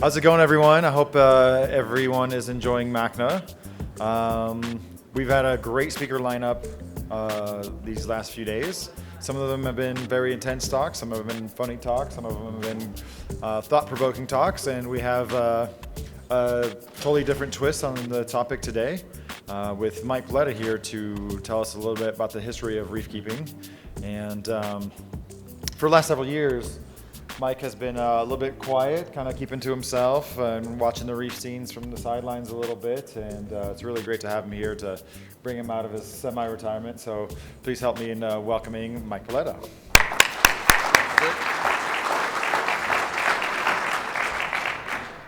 How's it going, everyone? I hope everyone is enjoying MACNA. We've had a great speaker lineup these last few days. Some of them have been very intense talks, some have been funny talks, some of them have been thought-provoking talks, and we have a totally different twist on the topic today with Mike Paletta here to tell us a little bit about the history of reef keeping. And for the last several years, Mike has been a little bit quiet, kind of keeping to himself and watching the reef scenes from the sidelines a little bit, and it's really great to have him here to bring him out of his semi-retirement. So please help me in welcoming Mike Paletta.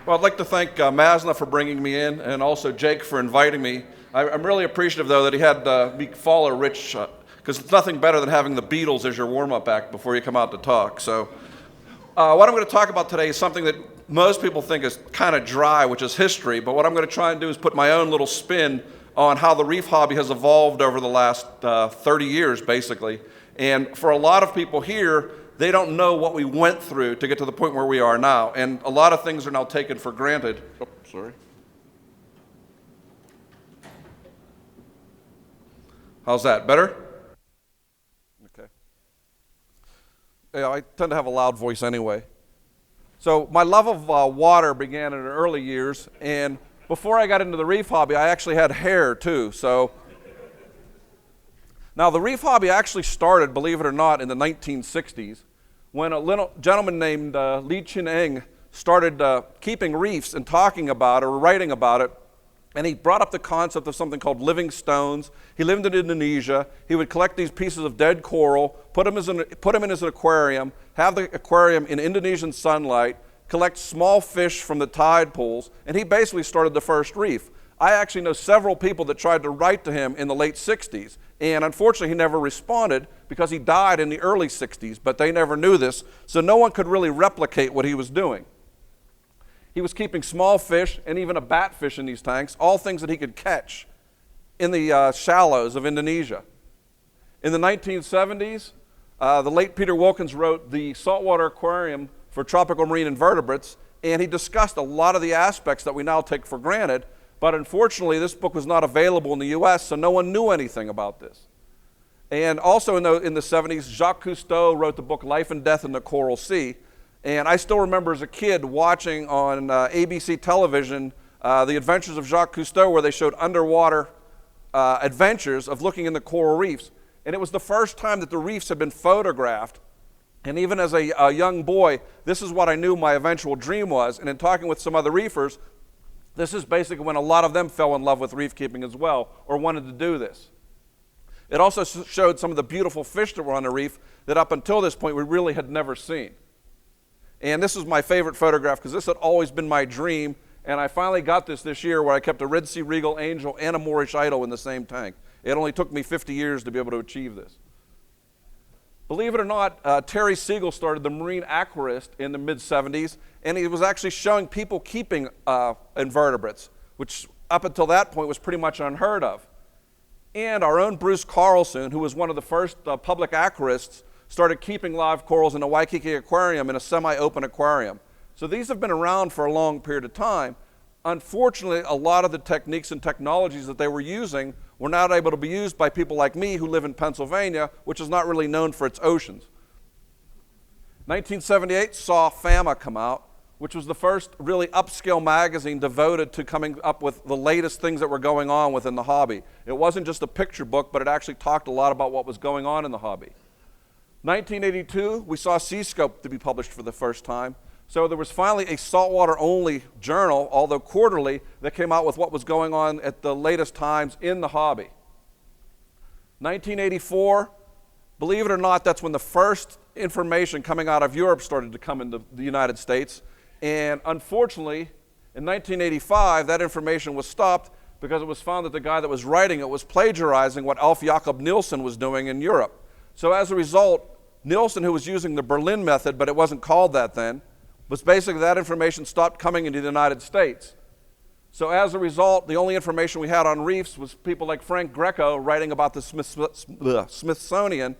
Well, I'd like to thank MACNA for bringing me in, and also Jake for inviting me. I'm really appreciative, though, that he had me follow Rich, because it's nothing better than having the Beatles as your warm-up act before you come out to talk. So what I'm going to talk about today is something that most people think is kind of dry, which is history, but what I'm going to try and do is put my own little spin on how the reef hobby has evolved over the last 30 years, basically. And for a lot of people here, they don't know what we went through to get to the point where we are now. And a lot of things are now taken for granted. Oh, sorry. How's that? Better? Okay. Yeah, I tend to have a loud voice anyway. So my love of water began in the early years, and before I got into the reef hobby, I actually had hair too. So now the reef hobby actually started, believe it or not, in the 1960s when a little gentleman named Li Chin-eng started keeping reefs and talking about it or writing about it. And he brought up the concept of something called living stones. He lived in Indonesia. He would collect these pieces of dead coral, put them in his aquarium, have the aquarium in Indonesian sunlight, collect small fish from the tide pools, and he basically started the first reef. I actually know several people that tried to write to him in the late 60s, and unfortunately he never responded because he died in the early 60s, but they never knew this, so no one could really replicate what he was doing. He was keeping small fish and even a batfish in these tanks, all things that he could catch in the shallows of Indonesia. In the 1970s, the late Peter Wilkins wrote the Saltwater Aquarium for Tropical Marine Invertebrates, and he discussed a lot of the aspects that we now take for granted, but unfortunately this book was not available in the US, so no one knew anything about this. And also in the 70s, Jacques Cousteau wrote the book Life and Death in the Coral Sea, and I still remember as a kid watching on ABC television The Adventures of Jacques Cousteau, where they showed underwater adventures of looking in the coral reefs. And it was the first time that the reefs had been photographed. And even as a young boy, this is what I knew my eventual dream was. And in talking with some other reefers, this is basically when a lot of them fell in love with reef keeping as well, or wanted to do this. It also showed some of the beautiful fish that were on the reef that up until this point we really had never seen. And this is my favorite photograph because this had always been my dream, and I finally got this year where I kept a Red Sea Regal Angel and a Moorish Idol in the same tank. It only took me 50 years to be able to achieve this. Believe it or not, Tyrese Siegel started the Marine Aquarist in the mid-70s, and he was actually showing people keeping invertebrates, which up until that point was pretty much unheard of. And our own Bruce Carlson, who was one of the first public aquarists, started keeping live corals in a Waikiki aquarium in a semi-open aquarium. So these have been around for a long period of time. Unfortunately, a lot of the techniques and technologies that they were using were not able to be used by people like me who live in Pennsylvania, which is not really known for its oceans. 1978 saw FAMA come out, which was the first really upscale magazine devoted to coming up with the latest things that were going on within the hobby. It wasn't just a picture book, but it actually talked a lot about what was going on in the hobby. 1982, we saw Seascope to be published for the first time. So there was finally a saltwater-only journal, although quarterly, that came out with what was going on at the latest times in the hobby. 1984, believe it or not, that's when the first information coming out of Europe started to come into the United States. And unfortunately, in 1985, that information was stopped because it was found that the guy that was writing it was plagiarizing what Alf Jacob Nielsen was doing in Europe. So as a result, Nielsen, who was using the Berlin method, but it wasn't called that then, was basically that information stopped coming into the United States. So as a result, the only information we had on reefs was people like Frank Greco writing about the Smithsonian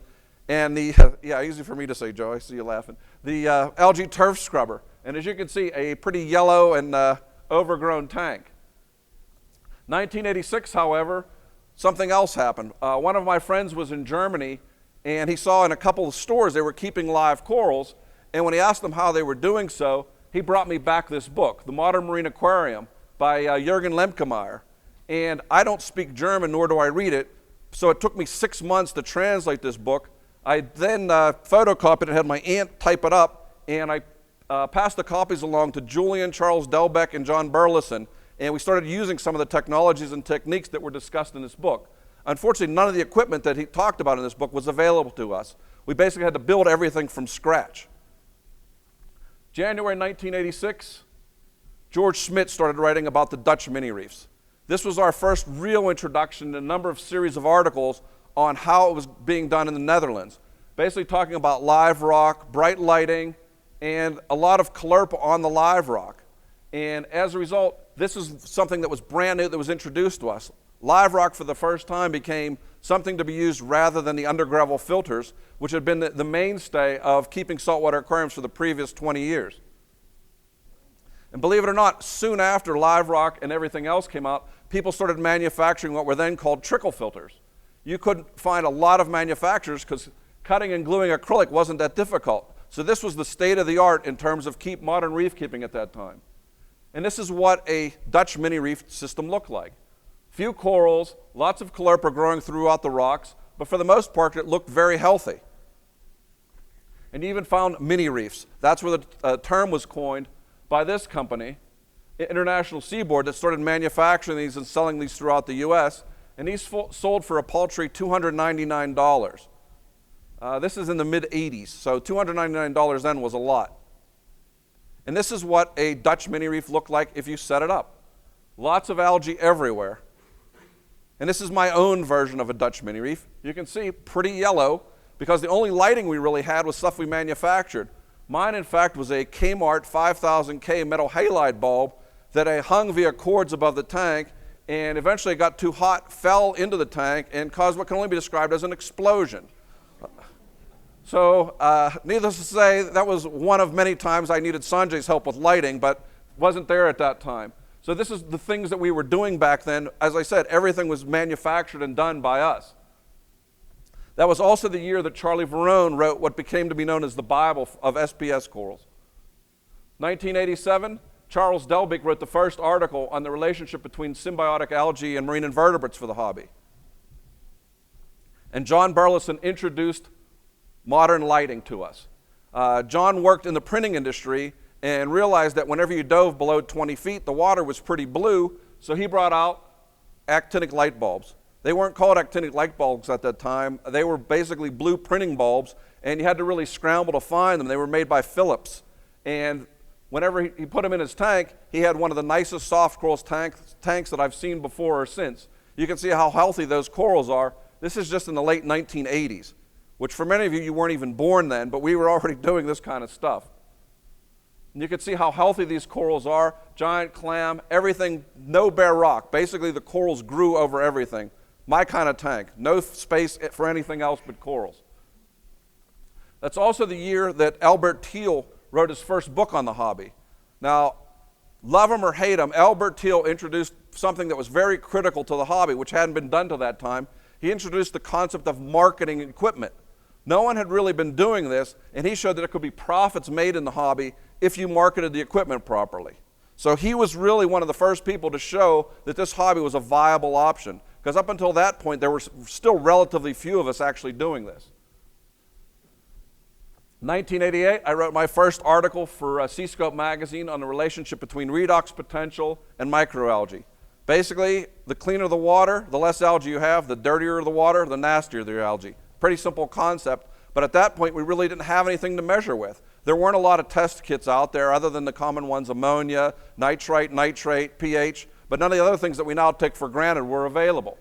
and the, yeah, easy for me to say, Joe, I see you laughing, the algae turf scrubber. And as you can see, a pretty yellow and overgrown tank. 1986, however, something else happened. One of my friends was in Germany, and he saw in a couple of stores they were keeping live corals, and when he asked them how they were doing so, he brought me back this book, The Modern Marine Aquarium by Jürgen Lemkemeyer. And I don't speak German, nor do I read it, so it took me 6 months to translate this book. I then photocopied it, had my aunt type it up, and I passed the copies along to Julian, Charles Delbeck, and John Burleson, and we started using some of the technologies and techniques that were discussed in this book. Unfortunately, none of the equipment that he talked about in this book was available to us. We basically had to build everything from scratch. January 1986, George Schmidt started writing about the Dutch mini reefs. This was our first real introduction to a number of series of articles on how it was being done in the Netherlands. Basically talking about live rock, bright lighting, and a lot of clerp on the live rock. And as a result, this is something that was brand new that was introduced to us. Live rock for the first time became something to be used rather than the undergravel filters, which had been the mainstay of keeping saltwater aquariums for the previous 20 years. And believe it or not, soon after live rock and everything else came out, people started manufacturing what were then called trickle filters. You couldn't find a lot of manufacturers because cutting and gluing acrylic wasn't that difficult. So this was the state of the art in terms of modern reef keeping at that time. And this is what a Dutch mini reef system looked like. Few corals, lots of caulerpa growing throughout the rocks, but for the most part it looked very healthy. And you even found mini reefs. That's where the term was coined by this company, International Seaboard, that started manufacturing these and selling these throughout the US, and these sold for a paltry $299. This is in the mid-'80s, so $299 then was a lot. And this is what a Dutch mini reef looked like if you set it up. Lots of algae everywhere. And this is my own version of a Dutch mini reef. You can see pretty yellow because the only lighting we really had was stuff we manufactured. Mine, in fact, was a Kmart 5000K metal halide bulb that I hung via cords above the tank, and eventually it got too hot, fell into the tank, and caused what can only be described as an explosion. So, needless to say, that was one of many times I needed Sanjay's help with lighting, but wasn't there at that time. So this is the things that we were doing back then. As I said, everything was manufactured and done by us. That was also the year that Charlie Verone wrote what became to be known as the Bible of SPS corals. 1987, Charles Delbeck wrote the first article on the relationship between symbiotic algae and marine invertebrates for the hobby. And John Burleson introduced modern lighting to us. John worked in the printing industry and realized that whenever you dove below 20 feet, the water was pretty blue, so he brought out actinic light bulbs. They weren't called actinic light bulbs at that time. They were basically blue printing bulbs, and you had to really scramble to find them. They were made by Philips. And whenever he put them in his tank, he had one of the nicest soft corals tanks that I've seen before or since. You can see how healthy those corals are. This is just in the late 1980s, which for many of you, you weren't even born then, but we were already doing this kind of stuff. And you can see how healthy these corals are, giant clam, everything, no bare rock. Basically, the corals grew over everything. My kind of tank, no space for anything else but corals. That's also the year that Albert Thiel wrote his first book on the hobby. Now, love him or hate him, Albert Thiel introduced something that was very critical to the hobby, which hadn't been done to that time. He introduced the concept of marketing equipment. No one had really been doing this, and he showed that there could be profits made in the hobby if you marketed the equipment properly. So he was really one of the first people to show that this hobby was a viable option, because up until that point, there were still relatively few of us actually doing this. 1988, I wrote my first article for Seascope magazine on the relationship between redox potential and microalgae. Basically, the cleaner the water, the less algae you have, the dirtier the water, the nastier the algae. Pretty simple concept, but at that point we really didn't have anything to measure with. There weren't a lot of test kits out there other than the common ones, ammonia, nitrite, nitrate, pH, but none of the other things that we now take for granted were available.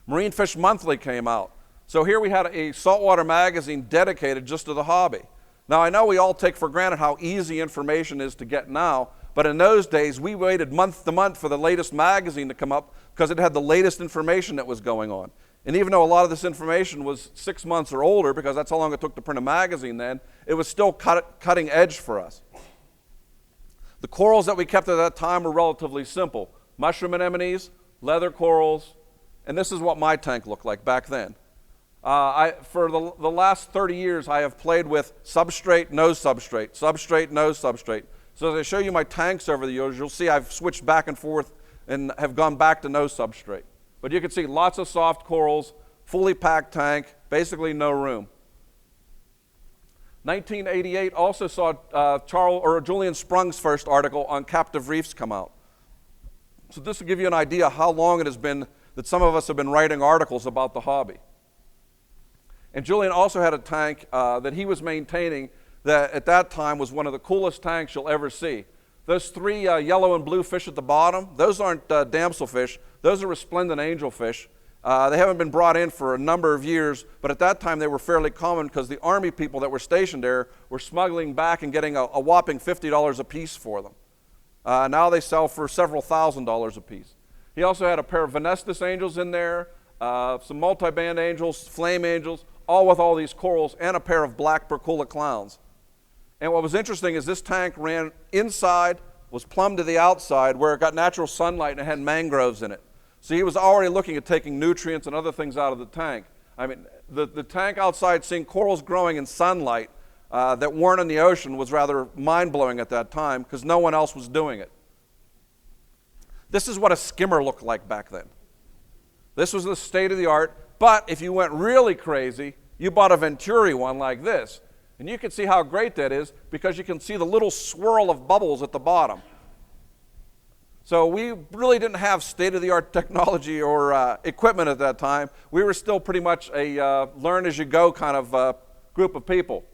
Marine Fish Monthly came out. So here we had a saltwater magazine dedicated just to the hobby. Now I know we all take for granted how easy information is to get now, but in those days we waited month to month for the latest magazine to come up because it had the latest information that was going on. And even though a lot of this information was 6 months or older, because that's how long it took to print a magazine then, it was still cutting edge for us. The corals that we kept at that time were relatively simple. Mushroom anemones, leather corals, and this is what my tank looked like back then. For the last 30 years, I have played with substrate, no substrate, substrate, no substrate. So as I show you my tanks over the years, you'll see I've switched back and forth and have gone back to no substrate. But you can see lots of soft corals, fully packed tank, basically no room. 1988 also saw Julian Sprung's first article on captive reefs come out. So this will give you an idea how long it has been that some of us have been writing articles about the hobby. And Julian also had a tank that he was maintaining that at that time was one of the coolest tanks you'll ever see. Those three yellow and blue fish at the bottom, those aren't damselfish, those are resplendent angelfish. They haven't been brought in for a number of years, but at that time they were fairly common because the Army people that were stationed there were smuggling back and getting a whopping $50 a piece for them. Now they sell for several $1,000s a piece. He also had a pair of Venestus angels in there, some multi-band angels, flame angels, all with all these corals, and a pair of black Percula clowns. And what was interesting is this tank ran inside, was plumb to the outside, where it got natural sunlight and it had mangroves in it. So he was already looking at taking nutrients and other things out of the tank. I mean, the tank outside, seeing corals growing in sunlight that weren't in the ocean was rather mind-blowing at that time because no one else was doing it. This is what a skimmer looked like back then. This was the state of the art, but if you went really crazy, you bought a Venturi one like this. And you can see how great that is because you can see the little swirl of bubbles at the bottom. So we really didn't have state-of-the-art technology or equipment at that time. We were still pretty much a learn-as-you-go kind of group of people.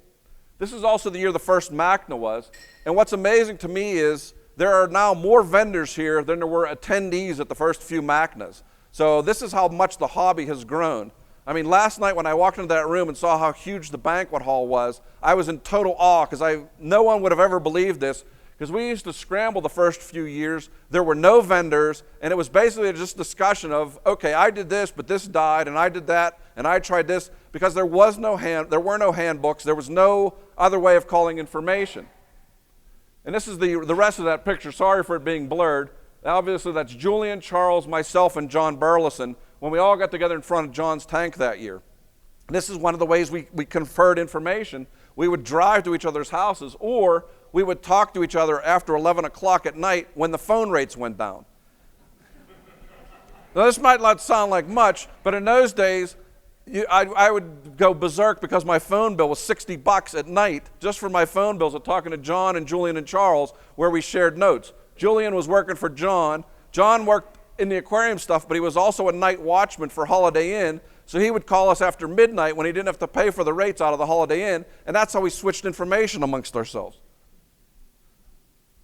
This is also the year the first MACNA was. And what's amazing to me is there are now more vendors here than there were attendees at the first few MACNAs. So this is how much the hobby has grown. I mean, last night when I walked into that room and saw how huge the banquet hall was, I was in total awe because no one would have ever believed this because we used to scramble the first few years. There were no vendors, and it was basically just discussion of, okay, I did this, but this died, and I did that, and I tried this, because there were no handbooks, there was no other way of calling information. And this is the rest of that picture. Sorry for it being blurred. Obviously, that's Julian, Charles, myself, and John Burleson when we all got together in front of John's tank that year. And this is one of the ways we conferred information. We would drive to each other's houses, or we would talk to each other after 11 o'clock at night when the phone rates went down. Now, this might not sound like much, but in those days, I would go berserk because my phone bill was $60 at night just for my phone bills of talking to John and Julian and Charles, where we shared notes. Julian was working for John. John worked in the aquarium stuff, but he was also a night watchman for Holiday Inn, so he would call us after midnight when he didn't have to pay for the rates out of the Holiday Inn, and that's how we switched information amongst ourselves.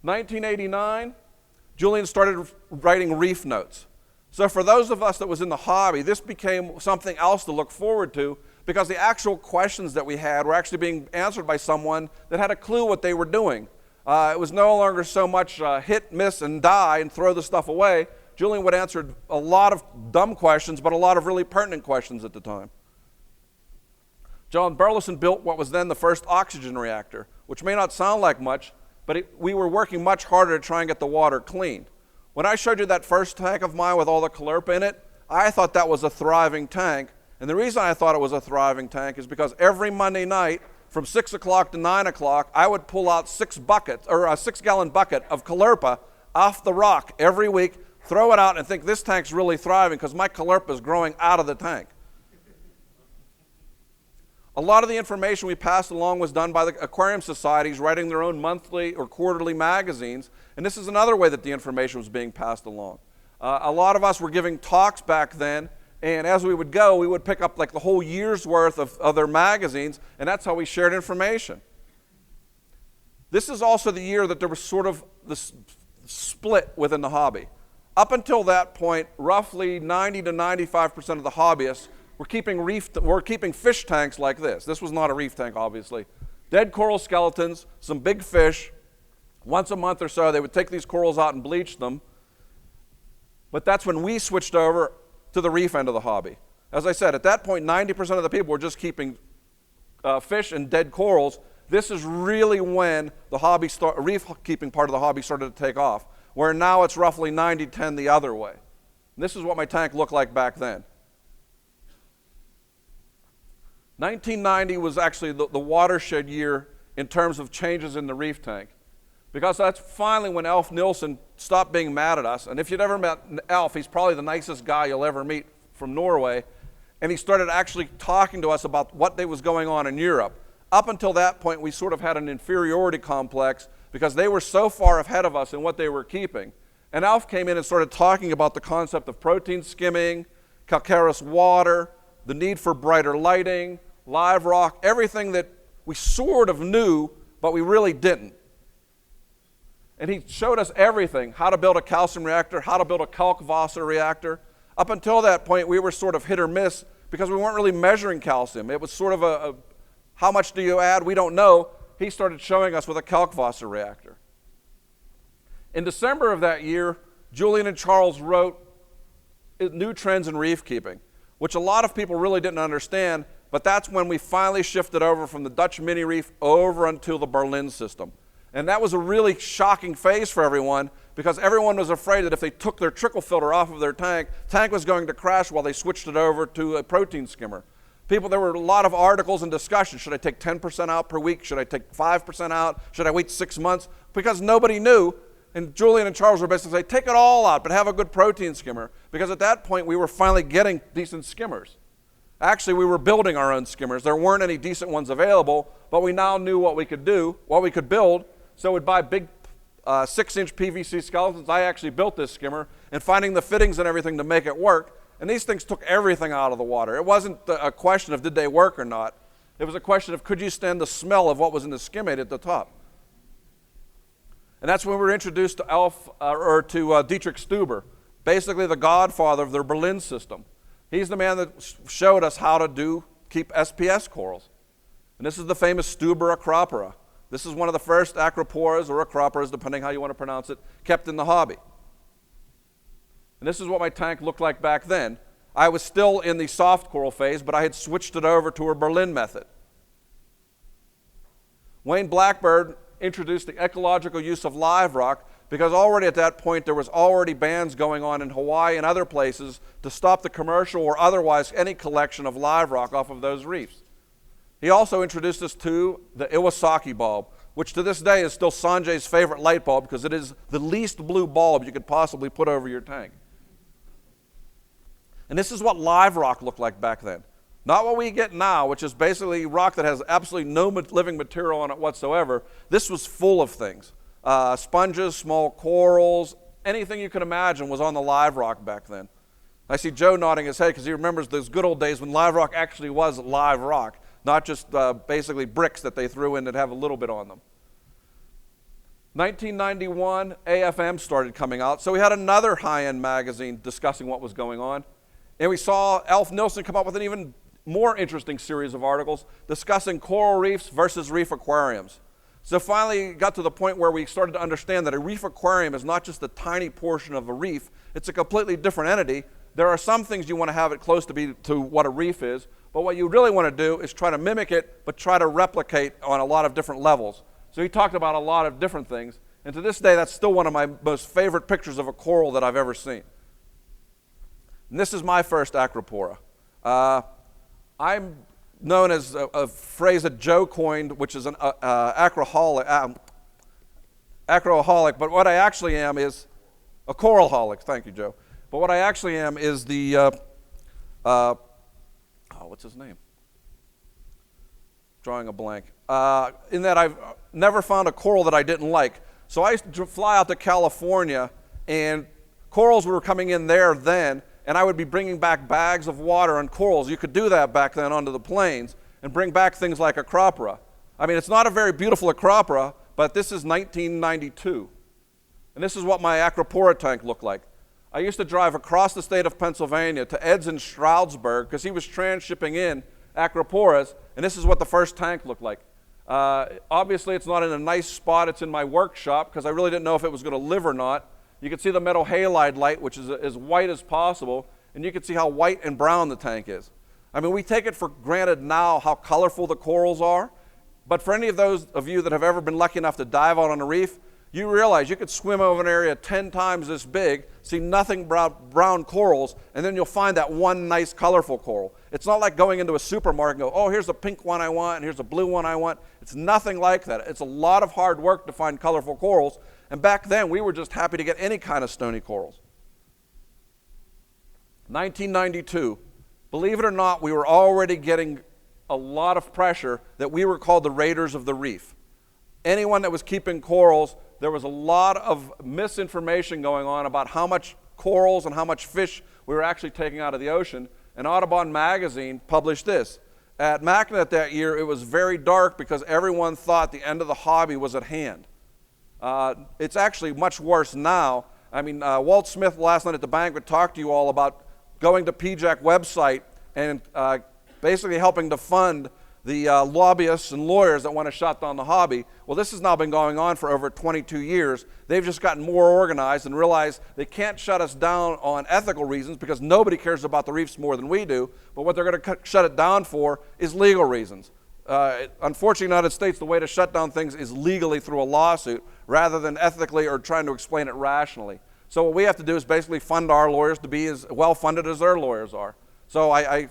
1989, Julian started writing reef notes. So for those of us that was in the hobby, this became something else to look forward to because the actual questions that we had were actually being answered by someone that had a clue what they were doing. It was no longer so much hit, miss, and die and throw the stuff away. Julian would answer a lot of dumb questions, but a lot of really pertinent questions at the time. John Burleson built what was then the first oxygen reactor, which may not sound like much, but we were working much harder to try and get the water clean. When I showed you that first tank of mine with all the chlorpa in it, I thought that was a thriving tank. And the reason I thought it was a thriving tank is because every Monday night from 6 o'clock to 9 o'clock, I would pull out 6 buckets, or a 6-gallon bucket of chlorpa off the rock every week, throw it out and think this tank's really thriving because my chlorpa is growing out of the tank. A lot of the information we passed along was done by the aquarium societies writing their own monthly or quarterly magazines, and this is another way that the information was being passed along. A lot of us were giving talks back then, and as we would go, we would pick up like the whole year's worth of their magazines, and that's how we shared information. This is also the year that there was sort of this split within the hobby. Up until that point, roughly 90 to 95% of the hobbyists were keeping fish tanks like this. This was not a reef tank, obviously. Dead coral skeletons, some big fish. Once a month or so, they would take these corals out and bleach them. But that's when we switched over to the reef end of the hobby. As I said, at that point, 90% of the people were just keeping fish and dead corals. This is really when the reef keeping part of the hobby started to take off, where now it's roughly 90-10 the other way. And this is what my tank looked like back then. 1990 was actually the watershed year in terms of changes in the reef tank, because that's finally when Alf Nilsson stopped being mad at us. And if you'd ever met Alf, he's probably the nicest guy you'll ever meet from Norway. And he started actually talking to us about what was going on in Europe. Up until that point, we sort of had an inferiority complex because they were so far ahead of us in what they were keeping. And Alf came in and started talking about the concept of protein skimming, calcareous water, the need for brighter lighting, live rock, everything that we sort of knew, but we really didn't. And he showed us everything, how to build a calcium reactor, how to build a Kalkvasser reactor. Up until that point, we were sort of hit or miss because we weren't really measuring calcium. It was sort of how much do you add? We don't know. He started showing us with a Kalkvasser reactor. In December of that year, Julian and Charles wrote New Trends in Reef Keeping, which a lot of people really didn't understand, but that's when we finally shifted over from the Dutch mini reef over until the Berlin system. And that was a really shocking phase for everyone, because everyone was afraid that if they took their trickle filter off of their tank was going to crash while they switched it over to a protein skimmer. There were a lot of articles and discussions. Should I take 10% out per week? Should I take 5% out? Should I wait 6 months? Because nobody knew. And Julian and Charles were basically saying, take it all out, but have a good protein skimmer. Because at that point, we were finally getting decent skimmers. Actually, we were building our own skimmers. There weren't any decent ones available, but we now knew what we could do, what we could build. So we'd buy big 6-inch PVC skeletons. I actually built this skimmer, and finding the fittings and everything to make it work. And these things took everything out of the water. It wasn't a question of did they work or not. It was a question of could you stand the smell of what was in the skimmate at the top. And that's when we were introduced to Dietrich Stuber, basically the godfather of the Berlin system. He's the man that showed us how to keep SPS corals. And this is the famous Stuber Acropora. This is one of the first Acroporas or Acroporas, depending how you want to pronounce it, kept in the hobby. And this is what my tank looked like back then. I was still in the soft coral phase, but I had switched it over to a Berlin method. Wayne Blackbird introduced the ecological use of live rock because already at that point there was already bans going on in Hawaii and other places to stop the commercial or otherwise any collection of live rock off of those reefs. He also introduced us to the Iwasaki bulb, which to this day is still Sanjay's favorite light bulb because it is the least blue bulb you could possibly put over your tank. And this is what live rock looked like back then. Not what we get now, which is basically rock that has absolutely no living material on it whatsoever. This was full of things. Sponges, small corals, anything you could imagine was on the live rock back then. I see Joe nodding his head because he remembers those good old days when live rock actually was live rock, not just basically bricks that they threw in that have a little bit on them. 1991, AFM started coming out, so we had another high-end magazine discussing what was going on. And we saw Alf Nilsson come up with an even more interesting series of articles discussing coral reefs versus reef aquariums. So finally got to the point where we started to understand that a reef aquarium is not just a tiny portion of a reef, it's a completely different entity. There are some things you want to have it close to what a reef is, but what you really want to do is try to mimic it, but try to replicate on a lot of different levels. So he talked about a lot of different things, and to this day that's still one of my most favorite pictures of a coral that I've ever seen. And this is my first Acropora. I'm known as a phrase that Joe coined, which is an acroholic, but what I actually am is a coralholic. Thank you, Joe. But what I actually am is the, what's his name? Drawing a blank. In that I've never found a coral that I didn't like. So I used to fly out to California, and corals were coming in there then, and I would be bringing back bags of water and corals. You could do that back then onto the planes and bring back things like Acropora. I mean, it's not a very beautiful Acropora, but this is 1992. And this is what my Acropora tank looked like. I used to drive across the state of Pennsylvania to Ed's in Stroudsburg because he was transshipping in Acroporas, and this is what the first tank looked like. Obviously, it's not in a nice spot. It's in my workshop because I really didn't know if it was going to live or not. You can see the metal halide light, which is as white as possible. and you can see how white and brown the tank is. I mean, we take it for granted now how colorful the corals are, but for any of those of you that have ever been lucky enough to dive out on a reef, you realize you could swim over an area 10 times this big, see nothing brown corals, and then you'll find that one nice colorful coral. It's not like going into a supermarket and go, oh, here's a pink one I want, and here's a blue one I want. It's nothing like that. It's a lot of hard work to find colorful corals, and back then we were just happy to get any kind of stony corals. 1992, believe it or not, we were already getting a lot of pressure that we were called the raiders of the reef. Anyone that was keeping corals, there was a lot of misinformation going on about how much corals and how much fish we were actually taking out of the ocean. And Audubon magazine published this. At MACNA that year, it was very dark because everyone thought the end of the hobby was at hand. It's actually much worse now. I mean, Walt Smith last night at the banquet talked to you all about going to PJAC website and basically helping to fund the lobbyists and lawyers that want to shut down the hobby. Well, this has now been going on for over 22 years. They've just gotten more organized and realized they can't shut us down on ethical reasons because nobody cares about the reefs more than we do, but what they're going to shut it down for is legal reasons. Unfortunately, in the United States, the way to shut down things is legally through a lawsuit rather than ethically or trying to explain it rationally. So what we have to do is basically fund our lawyers to be as well funded as their lawyers are. So I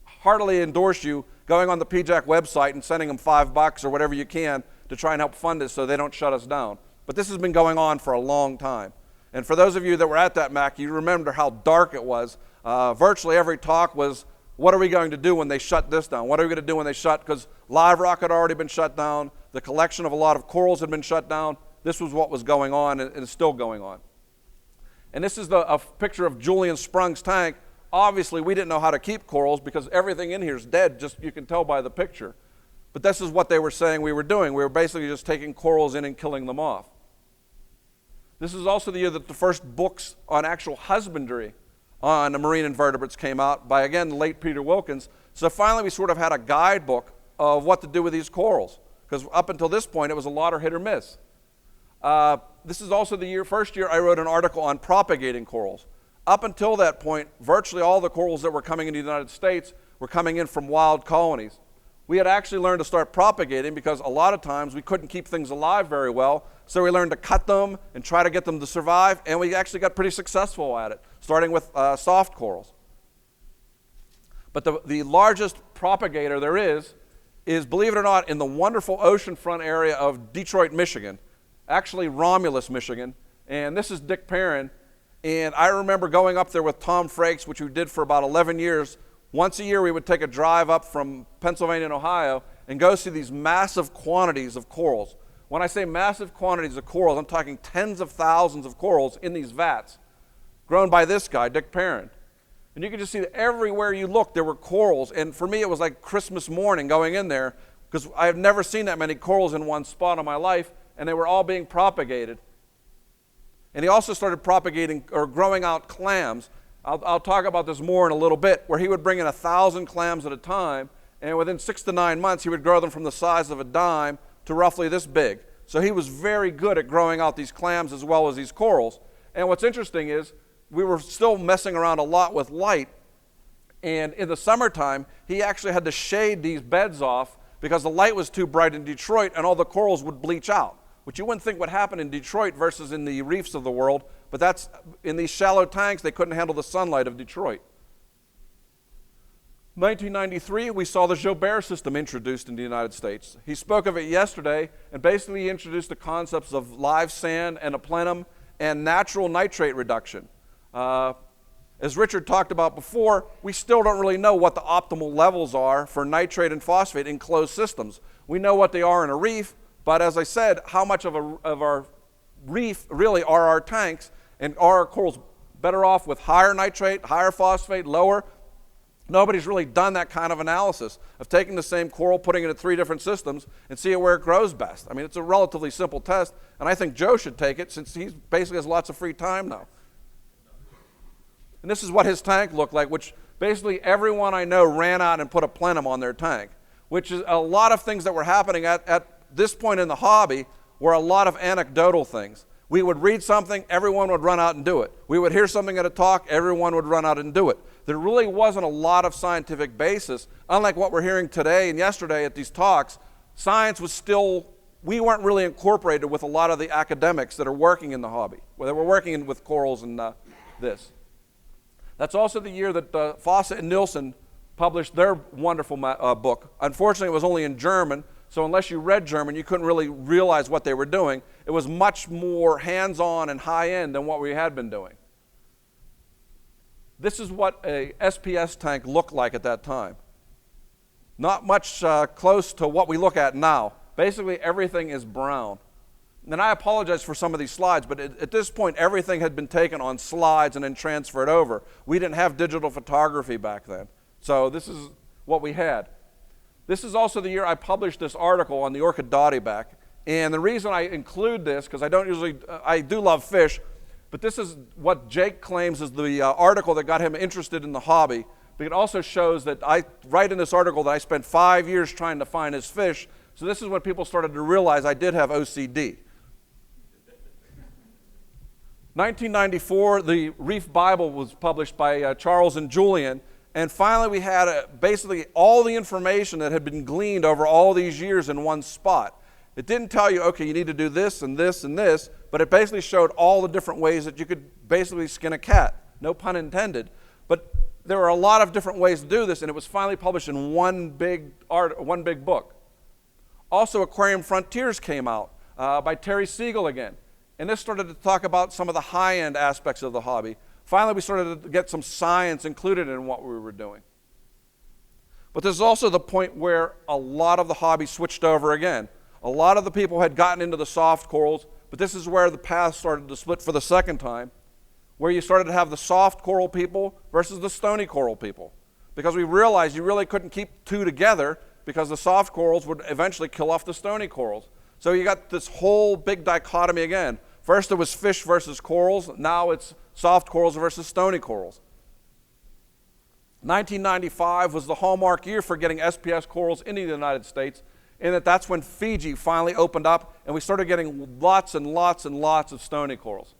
heartily endorse you going on the PJAC website and sending them $5 or whatever you can to try and help fund this so they don't shut us down. But this has been going on for a long time. And for those of you that were at that MAC, you remember how dark it was. Virtually every talk was, what are we going to do when they shut this down? What are we going to do when they shut? Because live rock had already been shut down. The collection of a lot of corals had been shut down. This was what was going on, and it's still going on. And this is a picture of Julian Sprung's tank. Obviously, we didn't know how to keep corals because everything in here is dead, just you can tell by the picture. But this is what they were saying we were doing. We were basically just taking corals in and killing them off. This is also the year that the first books on actual husbandry on the marine invertebrates came out by, again, the late Peter Wilkins. So finally, we sort of had a guidebook of what to do with these corals, because up until this point, it was a lot of hit or miss. This is also the first year I wrote an article on propagating corals. Up until that point, virtually all the corals that were coming into the United States were coming in from wild colonies. We had actually learned to start propagating because a lot of times we couldn't keep things alive very well, so we learned to cut them and try to get them to survive, and we actually got pretty successful at it, starting with soft corals. But the largest propagator there is, believe it or not, in the wonderful oceanfront area of Detroit, Michigan, actually Romulus, Michigan, and this is Dick Perrin. And I remember going up there with Tom Frakes, which we did for about 11 years. Once a year, we would take a drive up from Pennsylvania and Ohio and go see these massive quantities of corals. When I say massive quantities of corals, I'm talking tens of thousands of corals in these vats, grown by this guy, Dick Perrin. And you could just see that everywhere you looked, there were corals. And for me, it was like Christmas morning going in there, because I have never seen that many corals in one spot in my life, and they were all being propagated. And he also started propagating or growing out clams. I'll talk about this more in a little bit, where he would bring in 1,000 clams at a time, and within 6 to 9 months, he would grow them from the size of a dime to roughly this big. So he was very good at growing out these clams as well as these corals. And what's interesting is we were still messing around a lot with light, and in the summertime, he actually had to shade these beds off because the light was too bright in Detroit and all the corals would bleach out, which you wouldn't think would happen in Detroit versus in the reefs of the world, but that's in these shallow tanks, they couldn't handle the sunlight of Detroit. 1993, we saw the Joubert system introduced in the United States. He spoke of it yesterday, and basically he introduced the concepts of live sand and a plenum and natural nitrate reduction. As Richard talked about before, we still don't really know what the optimal levels are for nitrate and phosphate in closed systems. We know what they are in a reef, but as I said, how much of our reef really are our tanks, and are our corals better off with higher nitrate, higher phosphate, lower? Nobody's really done that kind of analysis of taking the same coral, putting it in 3 different systems, and seeing where it grows best. I mean, it's a relatively simple test, and I think Joe should take it since he basically has lots of free time now. And this is what his tank looked like, which basically everyone I know ran out and put a plenum on their tank, which is a lot of things that were happening at this point in the hobby were a lot of anecdotal things. We would read something, everyone would run out and do it. We would hear something at a talk, everyone would run out and do it. There really wasn't a lot of scientific basis. Unlike what we're hearing today and yesterday at these talks, science was still, we weren't really incorporated with a lot of the academics that are working in the hobby, where they were working with corals and this. That's also the year that Fawcett and Nielsen published their wonderful book. Unfortunately, it was only in German, so unless you read German, you couldn't really realize what they were doing. It was much more hands-on and high-end than what we had been doing. This is what a SPS tank looked like at that time. Not much close to what we look at now. Basically, everything is brown. And I apologize for some of these slides, but at this point, everything had been taken on slides and then transferred over. We didn't have digital photography back then. So this is what we had. This is also the year I published this article on the orchid dottyback. And the reason I include this, because I do love fish, but this is what Jake claims is the article that got him interested in the hobby. But it also shows that I write in this article that I spent 5 years trying to find his fish. So this is when people started to realize I did have OCD. 1994, the Reef Bible was published by Charles and Julian. And finally, we had basically all the information that had been gleaned over all these years in one spot. It didn't tell you, okay, you need to do this and this and this, but it basically showed all the different ways that you could basically skin a cat. No pun intended. But there were a lot of different ways to do this, and it was finally published in one big book. Also, Aquarium Frontiers came out by Tyrese again. And this started to talk about some of the high-end aspects of the hobby. Finally, we started to get some science included in what we were doing. But there's also the point where a lot of the hobby switched over again. A lot of the people had gotten into the soft corals, but this is where the path started to split for the second time, where you started to have the soft coral people versus the stony coral people. Because we realized you really couldn't keep two together because the soft corals would eventually kill off the stony corals. So you got this whole big dichotomy again. First it was fish versus corals, now it's soft corals versus stony corals. 1995 was the hallmark year for getting SPS corals into the United States, in that that's when Fiji finally opened up and we started getting lots and lots and lots of stony corals.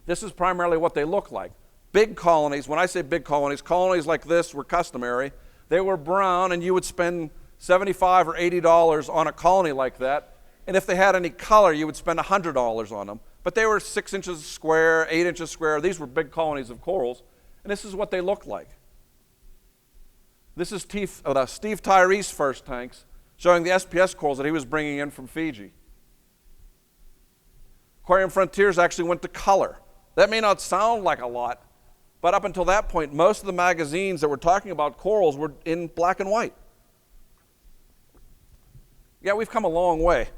This is primarily what they look like. Big colonies, when I say big colonies like this were customary. They were brown and you would spend $75 or $80 on a colony like that. And if they had any color, you would spend $100 on them. But they were 6 inches square, 8 inches square. These were big colonies of corals. And this is what they looked like. This is Steve Tyrese first tanks, showing the SPS corals that he was bringing in from Fiji. Aquarium Frontiers actually went to color. That may not sound like a lot, but up until that point, most of the magazines that were talking about corals were in black and white. Yeah, we've come a long way.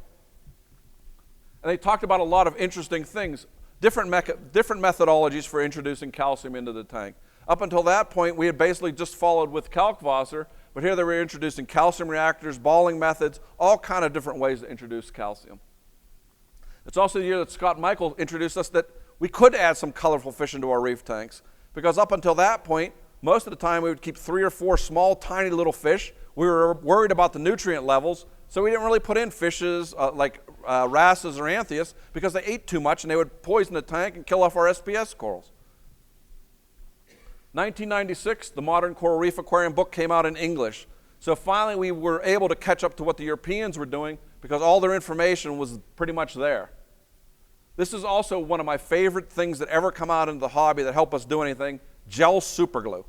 And they talked about a lot of interesting things, different methodologies for introducing calcium into the tank. Up until that point, we had basically just followed with Kalkwasser, but here they were introducing calcium reactors, balling methods, all kind of different ways to introduce calcium. It's also the year that Scott Michael introduced us that we could add some colorful fish into our reef tanks, because up until that point, most of the time we would keep 3 or 4 small, tiny little fish. We were worried about the nutrient levels, so we didn't really put in fishes like wrasses or anthias because they ate too much and they would poison the tank and kill off our SPS corals. 1996, the Modern Coral Reef Aquarium book came out in English. So finally we were able to catch up to what the Europeans were doing because all their information was pretty much there. This is also one of my favorite things that ever come out into the hobby that help us do anything, gel superglue.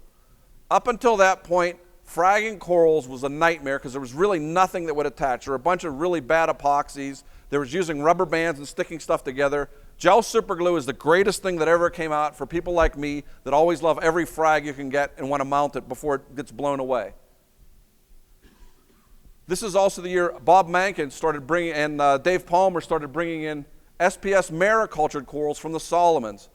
Up until that point, fragging corals was a nightmare because there was really nothing that would attach. There were a bunch of really bad epoxies. There was using rubber bands and sticking stuff together. Gel superglue is the greatest thing that ever came out for people like me that always love every frag you can get and want to mount it before it gets blown away. This is also the year Bob Mankin started bringing, and Dave Palmer started bringing in SPS maricultured corals from the Solomons.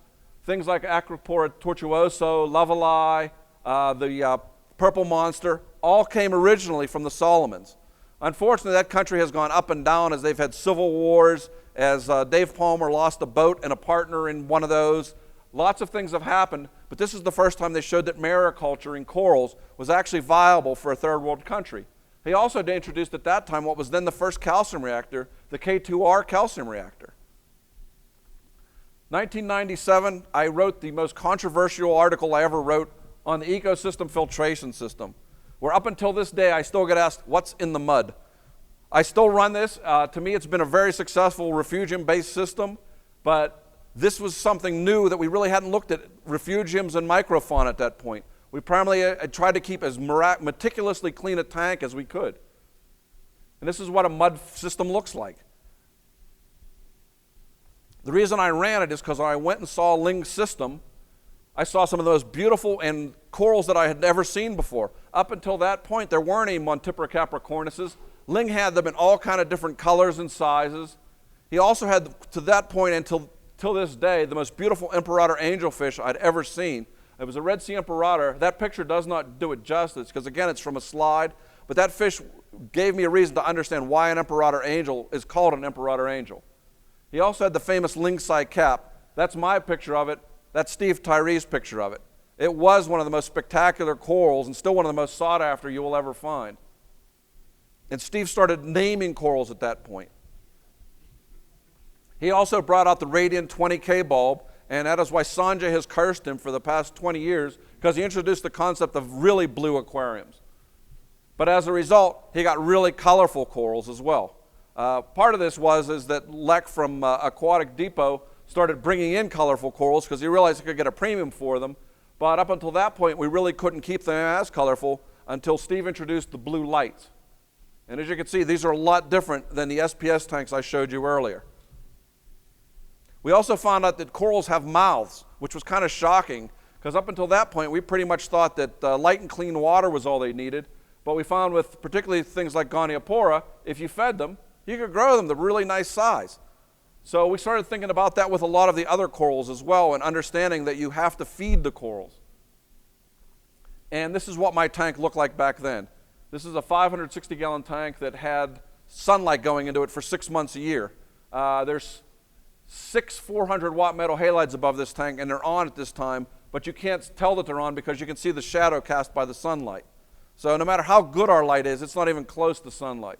Things like Acropora tortuoso, Lovelii, the purple monster, all came originally from the Solomons. Unfortunately, that country has gone up and down as they've had civil wars, as Dave Palmer lost a boat and a partner in one of those. Lots of things have happened, but this is the first time they showed that mariculture in corals was actually viable for a third world country. He also introduced at that time what was then the first calcium reactor, the K2R calcium reactor. 1997, I wrote the most controversial article I ever wrote on the ecosystem filtration system, where up until this day, I still get asked, what's in the mud? I still run this. To me, it's been a very successful refugium-based system, but this was something new that we really hadn't looked at refugiums and microfauna at that point. We primarily tried to keep as meticulously clean a tank as we could. And this is what a mud system looks like. The reason I ran it is because I went and saw Ling's system. I saw some of the most beautiful and corals that I had never seen before. Up until that point, there weren't any Montipora capricornuses. Ling had them in all kind of different colors and sizes. He also had, to that point until this day, the most beautiful imperator angelfish I'd ever seen. It was a Red Sea imperator. That picture does not do it justice because, again, it's from a slide. But that fish gave me a reason to understand why an imperator angel is called an imperator angel. He also had the famous Lingside cap. That's my picture of it. That's Steve Tyrese's picture of it. It was one of the most spectacular corals and still one of the most sought after you will ever find. And Steve started naming corals at that point. He also brought out the Radiant 20K bulb, and that is why Sanjay has cursed him for the past 20 years, because he introduced the concept of really blue aquariums. But as a result, he got really colorful corals as well. Part of this is that Lek from Aquatic Depot started bringing in colorful corals because he realized he could get a premium for them. But up until that point, we really couldn't keep them as colorful until Steve introduced the blue lights. And as you can see, these are a lot different than the SPS tanks I showed you earlier. We also found out that corals have mouths, which was kind of shocking, because up until that point, we pretty much thought that light and clean water was all they needed. But we found with particularly things like Goniopora, if you fed them, you could grow them to really nice size. So we started thinking about that with a lot of the other corals as well, and understanding that you have to feed the corals. And this is what my tank looked like back then. This is a 560-gallon tank that had sunlight going into it for 6 months a year. There's 6 400-watt metal halides above this tank, and they're on at this time, but you can't tell that they're on because you can see the shadow cast by the sunlight. So no matter how good our light is, it's not even close to sunlight.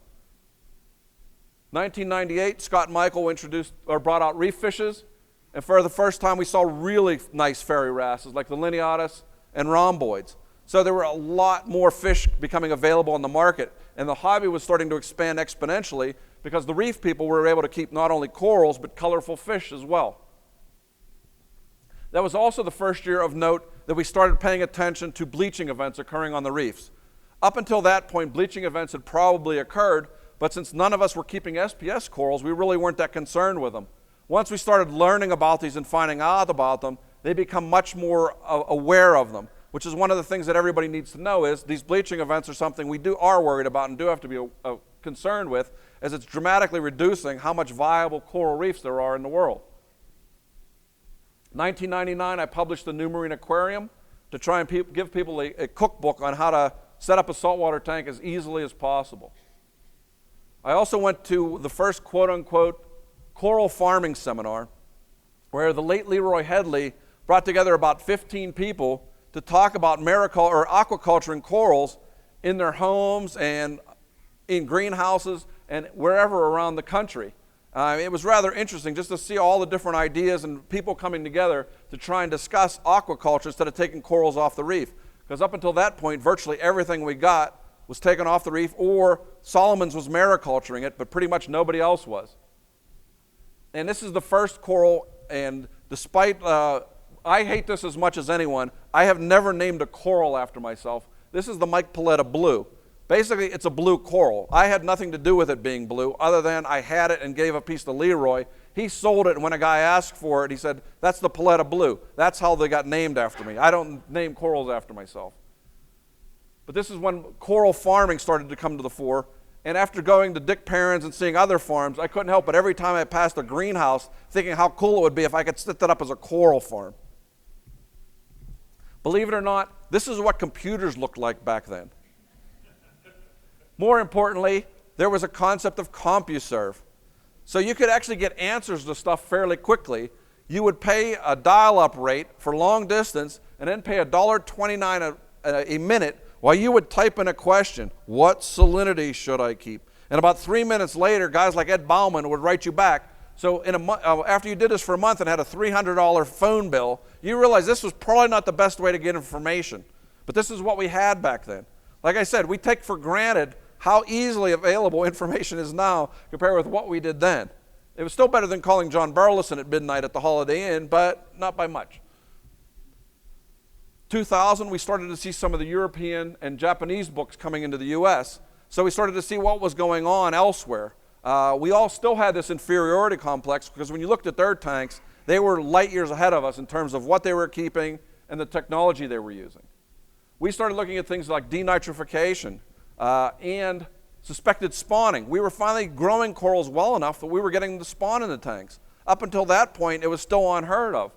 1998, Scott and Michael brought out Reef Fishes, and for the first time we saw really nice fairy wrasses like the lineatus and rhomboids. So there were a lot more fish becoming available on the market, and the hobby was starting to expand exponentially because the reef people were able to keep not only corals but colorful fish as well. That was also the first year of note that we started paying attention to bleaching events occurring on the reefs. Up until that point, bleaching events had probably occurred, but since none of us were keeping SPS corals, we really weren't that concerned with them. Once we started learning about these and finding out about them, they become much more aware of them, which is one of the things that everybody needs to know is these bleaching events are something we are worried about and do have to be concerned with, as it's dramatically reducing how much viable coral reefs there are in the world. 1999, I published the New Marine Aquarium to try and give people a cookbook on how to set up a saltwater tank as easily as possible. I also went to the first quote-unquote coral farming seminar where the late Leroy Headley brought together about 15 people to talk about aquaculturing corals in their homes and in greenhouses and wherever around the country. It was rather interesting just to see all the different ideas and people coming together to try and discuss aquaculture instead of taking corals off the reef. Because up until that point, virtually everything we got was taken off the reef, or Solomon's was mariculturing it, but pretty much nobody else was. And this is the first coral, and despite, I hate this as much as anyone, I have never named a coral after myself. This is the Mike Paletta Blue. Basically, it's a blue coral. I had nothing to do with it being blue, other than I had it and gave a piece to Leroy. He sold it, and when a guy asked for it, he said, that's the Paletta Blue. That's how they got named after me. I don't name corals after myself. But this is when coral farming started to come to the fore. And after going to Dick Perrin's and seeing other farms, I couldn't help but every time I passed a greenhouse thinking how cool it would be if I could set that up as a coral farm. Believe it or not, this is what computers looked like back then. More importantly, there was a concept of CompuServe. So you could actually get answers to stuff fairly quickly. You would pay a dial-up rate for long distance and then pay $1.29 a minute while you would type in a question, what salinity should I keep? And about 3 minutes later, guys like Ed Bauman would write you back, So in a after you did this for a month and had a $300 phone bill, you realize this was probably not the best way to get information. But this is what we had back then. Like I said, we take for granted how easily available information is now compared with what we did then. It was still better than calling John Burleson at midnight at the Holiday Inn, but not by much. 2000, we started to see some of the European and Japanese books coming into the US. So we started to see what was going on elsewhere. We all still had this inferiority complex because when you looked at their tanks, they were light years ahead of us in terms of what they were keeping and the technology they were using. We started looking at things like denitrification and suspected spawning. We were finally growing corals well enough that we were getting them to spawn in the tanks. Up until that point, it was still unheard of.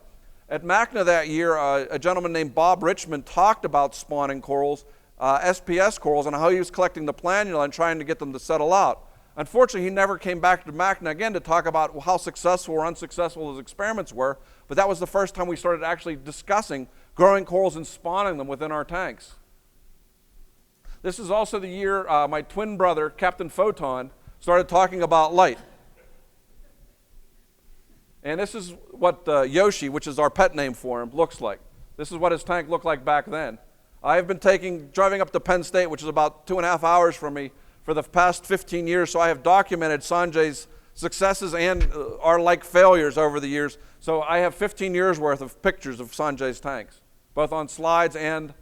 At MACNA that year, a gentleman named Bob Richmond talked about spawning corals, SPS corals, and how he was collecting the planula and trying to get them to settle out. Unfortunately, he never came back to MACNA again to talk about how successful or unsuccessful his experiments were, but that was the first time we started actually discussing growing corals and spawning them within our tanks. This is also the year my twin brother, Captain Photon, started talking about light. And this is what Yoshi, which is our pet name for him, looks like. This is what his tank looked like back then. I have been driving up to Penn State, which is about 2.5 hours from me, for the past 15 years, so I have documented Sanjay's successes and our like failures over the years. So I have 15 years worth of pictures of Sanjay's tanks, both on slides and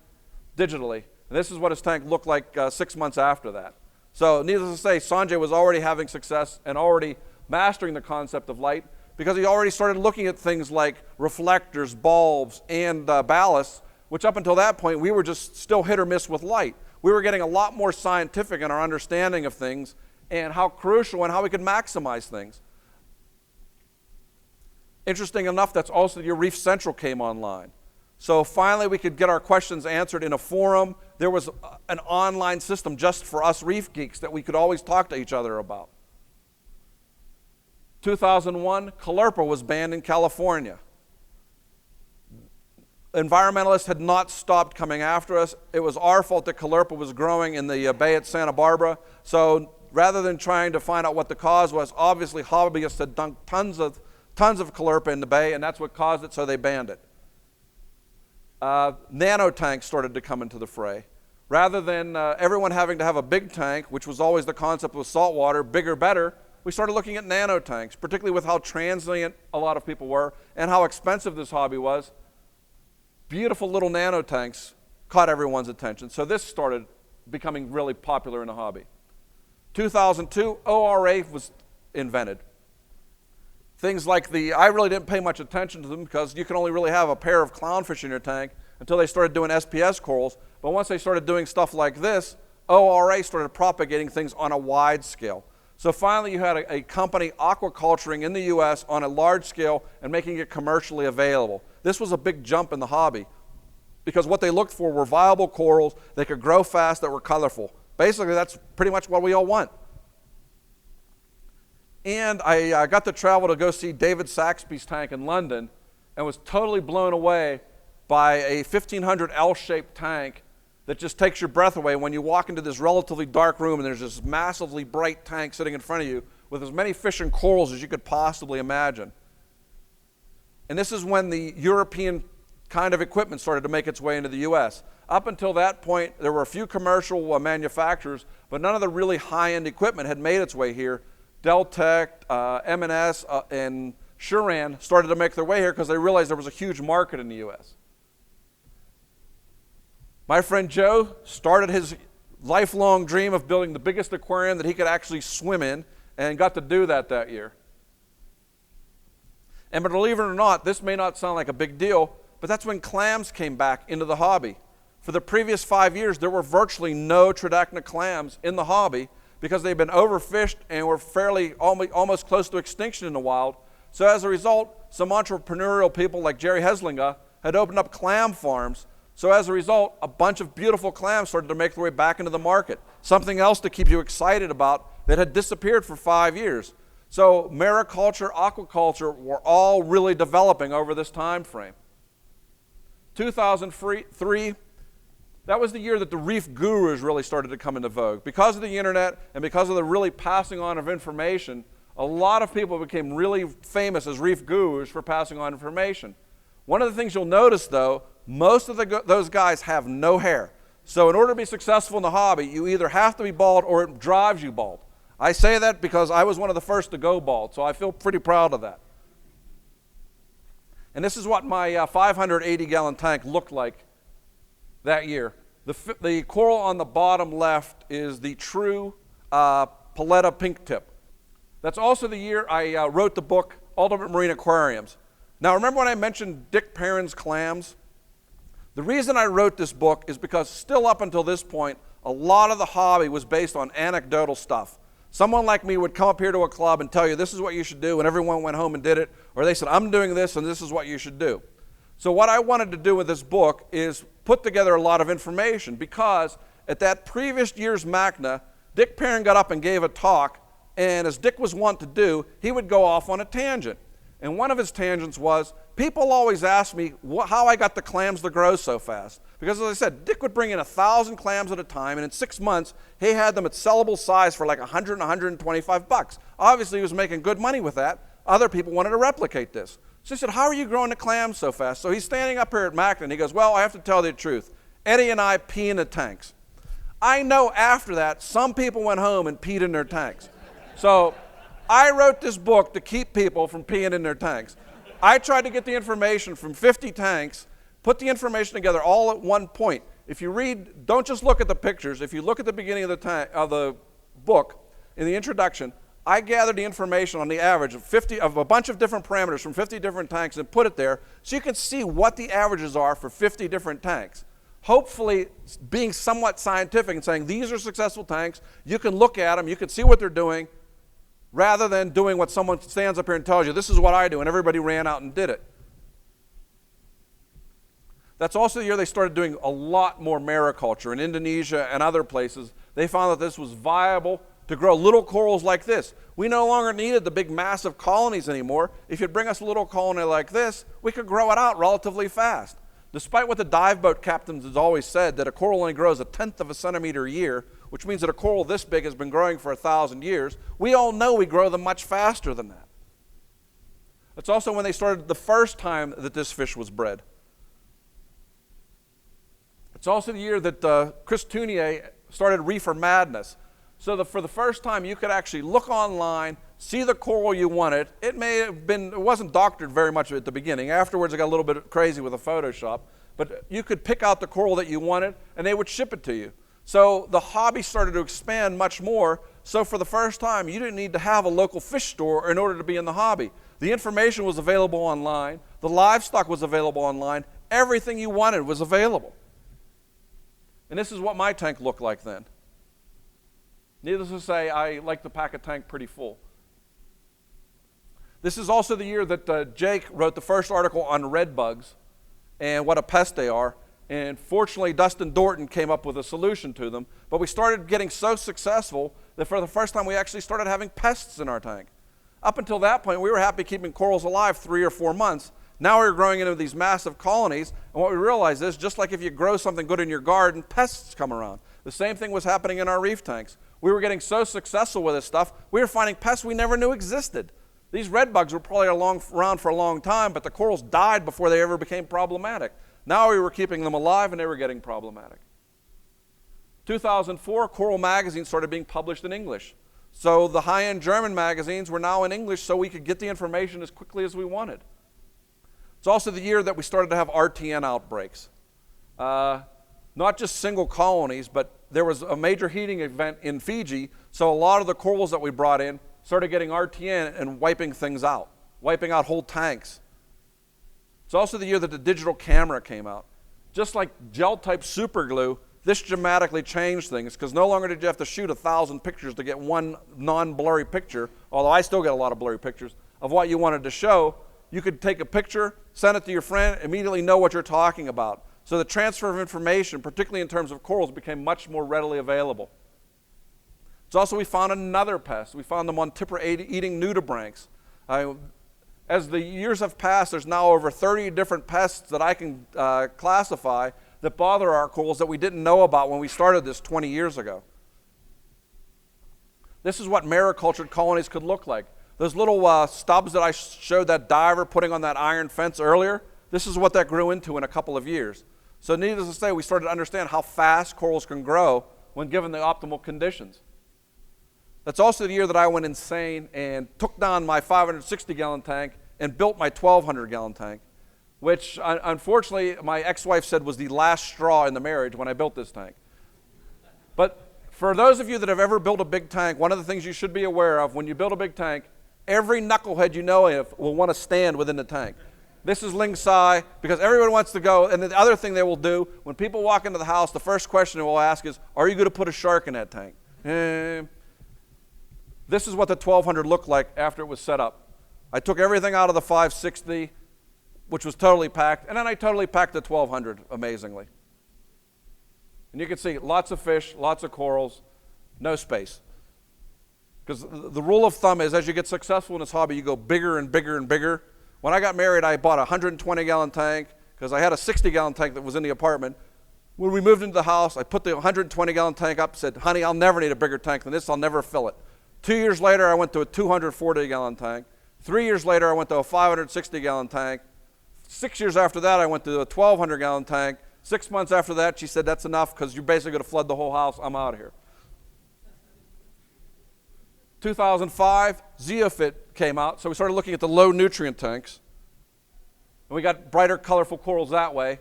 digitally. And this is what his tank looked like 6 months after that. So needless to say, Sanjay was already having success and already mastering the concept of light because he already started looking at things like reflectors, bulbs, and ballasts, which up until that point, we were just still hit or miss with light. We were getting a lot more scientific in our understanding of things and how crucial and how we could maximize things. Interesting enough, that's also the year Reef Central came online. So finally we could get our questions answered in a forum. There was an online system just for us reef geeks that we could always talk to each other about. 2001, Caulerpa was banned in California. Environmentalists had not stopped coming after us. It was our fault that Caulerpa was growing in the bay at Santa Barbara. So rather than trying to find out what the cause was, obviously hobbyists had dumped tons of Caulerpa in the bay, and that's what caused it, so they banned it. Nano tanks started to come into the fray. Rather than everyone having to have a big tank, which was always the concept with saltwater, bigger, better, we started looking at nano tanks, particularly with how transient a lot of people were and how expensive this hobby was. Beautiful little nano tanks caught everyone's attention. So this started becoming really popular in the hobby. 2002, ORA was invented. Things like I really didn't pay much attention to them because you can only really have a pair of clownfish in your tank until they started doing SPS corals. But once they started doing stuff like this, ORA started propagating things on a wide scale. So finally you had a company aquaculturing in the US on a large scale and making it commercially available. This was a big jump in the hobby because what they looked for were viable corals, they could grow fast, that were colorful. Basically that's pretty much what we all want. And I got to travel to go see David Saxby's tank in London and was totally blown away by a 1500 L-shaped tank that just takes your breath away when you walk into this relatively dark room and there's this massively bright tank sitting in front of you with as many fish and corals as you could possibly imagine. And this is when the European kind of equipment started to make its way into the US. Up until that point, there were a few commercial manufacturers, but none of the really high-end equipment had made its way here. Deltec, M&S, and Shuran started to make their way here because they realized there was a huge market in the US. My friend Joe started his lifelong dream of building the biggest aquarium that he could actually swim in and got to do that year. And believe it or not, this may not sound like a big deal, but that's when clams came back into the hobby. For the previous 5 years, there were virtually no Tridacna clams in the hobby because they've been overfished and were fairly almost close to extinction in the wild. So as a result, some entrepreneurial people like Jerry Heslinga had opened up clam farms. So as a result, a bunch of beautiful clams started to make their way back into the market. Something else to keep you excited about that had disappeared for 5 years. So mariculture, aquaculture were all really developing over this time frame. 2003, that was the year that the reef gurus really started to come into vogue. Because of the internet and because of the really passing on of information, a lot of people became really famous as reef gurus for passing on information. One of the things you'll notice, though, most of those guys have no hair. So in order to be successful in the hobby, you either have to be bald or it drives you bald. I say that because I was one of the first to go bald, so I feel pretty proud of that. And this is what my 580-gallon tank looked like that year. The coral on the bottom left is the true Paletta pink tip. That's also the year I wrote the book, Ultimate Marine Aquariums. Now, remember when I mentioned Dick Perrin's clams? The reason I wrote this book is because still up until this point, a lot of the hobby was based on anecdotal stuff. Someone like me would come up here to a club and tell you this is what you should do, and everyone went home and did it, or they said, I'm doing this and this is what you should do. So what I wanted to do with this book is put together a lot of information, because at that previous year's MACNA, Dick Perrin got up and gave a talk, and as Dick was wont to do, he would go off on a tangent. And one of his tangents was, people always ask me how I got the clams to grow so fast. Because as I said, Dick would bring in 1,000 clams at a time, and in 6 months, he had them at sellable size for like $100 and $125. Obviously, he was making good money with that. Other people wanted to replicate this. So he said, how are you growing the clams so fast? So he's standing up here at MACNA, and he goes, well, I have to tell you the truth. Eddie and I pee in the tanks. I know after that, some people went home and peed in their tanks. So I wrote this book to keep people from peeing in their tanks. I tried to get the information from 50 tanks, put the information together all at one point. If you read, don't just look at the pictures. If you look at the beginning of the book, in the introduction, I gathered the information on the average of a bunch of different parameters from 50 different tanks and put it there so you can see what the averages are for 50 different tanks. Hopefully being somewhat scientific and saying these are successful tanks, you can look at them, you can see what they're doing, rather than doing what someone stands up here and tells you, this is what I do, and everybody ran out and did it. That's also the year they started doing a lot more mariculture in Indonesia and other places. They found that this was viable to grow little corals like this. We no longer needed the big massive colonies anymore. If you'd bring us a little colony like this, we could grow it out relatively fast. Despite what the dive boat captains has always said, that a coral only grows 1/10 of a centimeter a year, which means that a coral this big has been growing for 1,000 years, we all know we grow them much faster than that. That's also when they started the first time that this fish was bred. It's also the year that Chris Tounier started Reefer Madness. So for the first time, you could actually look online, see the coral you wanted. It wasn't doctored very much at the beginning. Afterwards, it got a little bit crazy with the Photoshop. But you could pick out the coral that you wanted, and they would ship it to you. So the hobby started to expand much more. So for the first time, you didn't need to have a local fish store in order to be in the hobby. The information was available online. The livestock was available online. Everything you wanted was available. And this is what my tank looked like then. Needless to say, I like to pack a tank pretty full. This is also the year that Jake wrote the first article on red bugs and what a pest they are. And fortunately, Dustin Dorton came up with a solution to them. But we started getting so successful that for the first time, we actually started having pests in our tank. Up until that point, we were happy keeping corals alive 3 or 4 months. Now we're growing into these massive colonies. And what we realized is, just like if you grow something good in your garden, pests come around. The same thing was happening in our reef tanks. We were getting so successful with this stuff, we were finding pests we never knew existed. These red bugs were probably around for a long time, but the corals died before they ever became problematic. Now we were keeping them alive, and they were getting problematic. 2004, Coral Magazine started being published in English. So the high-end German magazines were now in English, so we could get the information as quickly as we wanted. It's also the year that we started to have RTN outbreaks. Not just single colonies, but there was a major heating event in Fiji, so a lot of the corals that we brought in started getting RTN and wiping things out, wiping out whole tanks. It's also the year that the digital camera came out. Just like gel-type super glue, this dramatically changed things, because no longer did you have to shoot 1,000 pictures to get one non-blurry picture, although I still get a lot of blurry pictures, of what you wanted to show. You could take a picture, send it to your friend, immediately know what you're talking about. So the transfer of information, particularly in terms of corals, became much more readily available. It's also, we found another pest. We found them on tipper-eating nudibranchs. As the years have passed, there's now over 30 different pests that I can classify that bother our corals that we didn't know about when we started this 20 years ago. This is what maricultured colonies could look like. Those little stubs that I showed that diver putting on that iron fence earlier, this is what that grew into in a couple of years. So needless to say, we started to understand how fast corals can grow when given the optimal conditions. That's also the year that I went insane and took down my 560-gallon tank and built my 1,200-gallon tank, which unfortunately my ex-wife said was the last straw in the marriage when I built this tank. But for those of you that have ever built a big tank, one of the things you should be aware of when you build a big tank, every knucklehead you know of will want to stand within the tank. This is Ling Sai, because everyone wants to go. And the other thing they will do, when people walk into the house, the first question they will ask is, are you going to put a shark in that tank? This is what the 1200 looked like after it was set up. I took everything out of the 560, which was totally packed, and then I totally packed the 1200, amazingly. And you can see lots of fish, lots of corals, no space. Because the rule of thumb is, as you get successful in this hobby, you go bigger and bigger and bigger. When I got married, I bought a 120-gallon tank because I had a 60-gallon tank that was in the apartment. When we moved into the house, I put the 120-gallon tank up, said, honey, I'll never need a bigger tank than this. I'll never fill it. 2 years later, I went to a 240-gallon tank. 3 years later, I went to a 560-gallon tank. 6 years after that, I went to a 1,200-gallon tank. 6 months after that, she said, that's enough because you're basically going to flood the whole house. I'm out of here. 2005, Zeofit came out, so we started looking at the low nutrient tanks. And we got brighter, colorful corals that way.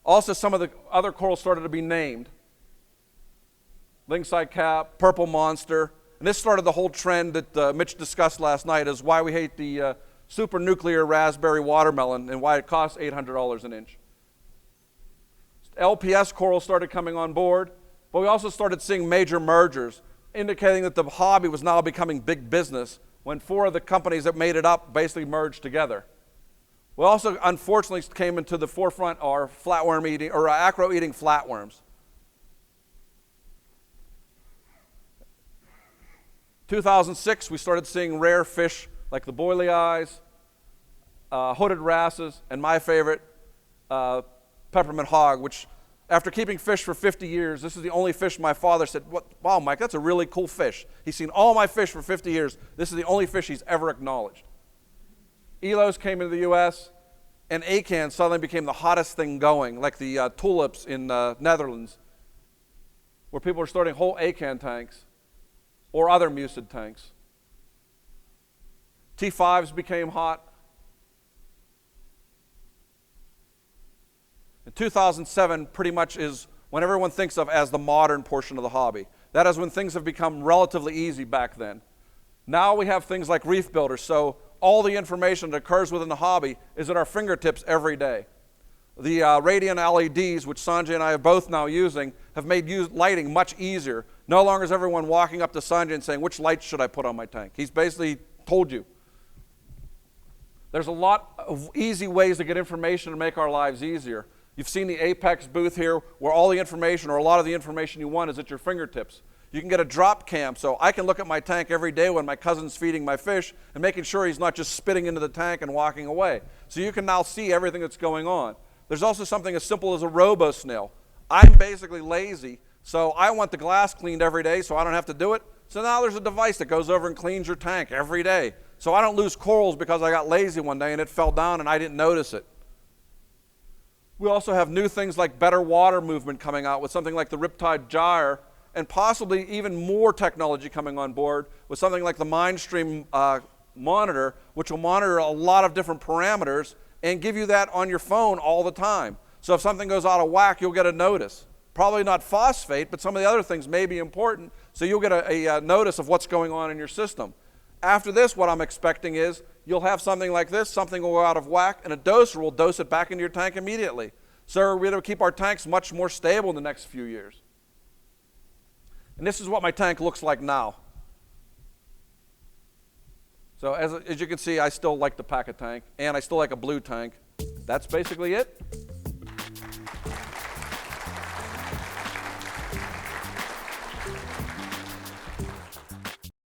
Also, some of the other corals started to be named. Lingside cap, purple monster. And this started the whole trend that Mitch discussed last night, is why we hate the super nuclear raspberry watermelon and why it costs $800 an inch. LPS corals started coming on board, but we also started seeing major mergers, indicating that the hobby was now becoming big business when 4 of the companies that made it up basically merged together. We also, unfortunately, came into the forefront our flatworm eating, or acro eating flatworms. 2006, we started seeing rare fish like the boilie eyes, hooded wrasses, and my favorite, peppermint hog, which after keeping fish for 50 years, this is the only fish my father said, wow, Mike, that's a really cool fish. He's seen all my fish for 50 years. This is the only fish he's ever acknowledged. Elos came into the US, and acan suddenly became the hottest thing going, like the tulips in Netherlands, where people are starting whole acan tanks or other mucid tanks. T5s became hot. In 2007 pretty much is when everyone thinks of as the modern portion of the hobby. That is when things have become relatively easy back then. Now we have things like reef builders, so all the information that occurs within the hobby is at our fingertips every day. The Radiant LEDs, which Sanjay and I are both now using, have made lighting much easier. No longer is everyone walking up to Sanjay and saying, which lights should I put on my tank? He's basically told you. There's a lot of easy ways to get information to make our lives easier. You've seen the Apex booth here where all the information, or a lot of the information you want, is at your fingertips. You can get a drop cam, so I can look at my tank every day when my cousin's feeding my fish and making sure he's not just spitting into the tank and walking away. So you can now see everything that's going on. There's also something as simple as a robo-snail. I'm basically lazy, so I want the glass cleaned every day so I don't have to do it. So now there's a device that goes over and cleans your tank every day. So I don't lose corals because I got lazy one day and it fell down and I didn't notice it. We also have new things like better water movement coming out with something like the Riptide Gyre, and possibly even more technology coming on board with something like the Mindstream monitor, which will monitor a lot of different parameters and give you that on your phone all the time. So if something goes out of whack, you'll get a notice. Probably not phosphate, but some of the other things may be important, so you'll get a notice of what's going on in your system. After this, what I'm expecting is you'll have something like this, something will go out of whack, and a doser will dose it back into your tank immediately. So we're going to keep our tanks much more stable in the next few years. And this is what my tank looks like now. So as you can see, I still like to pack a tank, and I still like a blue tank. That's basically it.